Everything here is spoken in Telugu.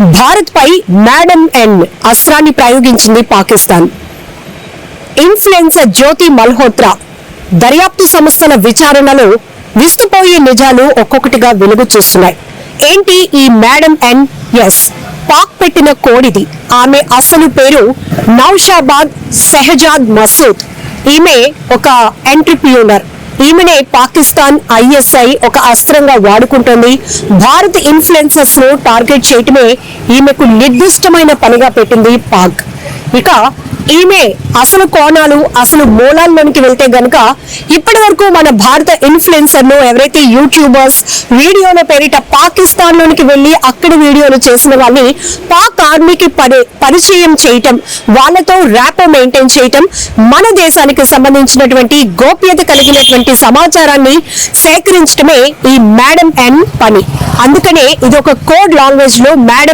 భారత్ పై మేడం ఎన్ అస్త్రాన్ని ప్రయోగించింది పాకిస్తాన్. ఇన్ఫ్లుయెన్సర్ జ్యోతి మల్హోత్రా దర్యాప్తు సంస్థల విచారణలో విస్తుపోయే నిజాలు ఒక్కొక్కటిగా వెలుగు చూస్తున్నాయి. ఏంటి ఈ మేడం ఎన్? ఎస్, పాక్ పెట్టిన కోడిది. ఆమె అసలు పేరు నౌషాబాద్ షెహజాద్ మసూద్. ఈమె ఒక ఎంటర్‌ప్రెన్యూర్. ఈమెనే పాకిస్తాన్ ఐఎస్ఐ ఒక అస్త్రంగా వాడుకుంటోంది. భారత్ ఇన్ఫ్లుయెన్సర్స్ ను టార్గెట్ చేయటమే ఈమెకు నిర్దిష్టమైన పనిగా పెట్టింది పాక్. ఇక ఈమె అసలు కోణాలు, అసలు మూలాల్లోనికి వెళ్తే గనక ఇప్పటి వరకు మన భారత ఇన్ఫ్లుయెన్సర్లు ఎవరైతే యూట్యూబర్స్ వీడియోల పేరిట పాకిస్తాన్ లోనికి వెళ్లి అక్కడ వీడియోలు చేసిన వాళ్ళని పాక్ ఆర్మీకి పరిచయం చేయటం, వాళ్ళతో ర్యాపో మెయింటైన్ చేయటం, మన దేశానికి సంబంధించినటువంటి గోప్యత కలిగినటువంటి సమాచారాన్ని సేకరించడమే ఈ మేడం ఎన్ పని. అందుకనే ఇది ఒక కోడ్ లాంగ్వేజ్ లో మేడం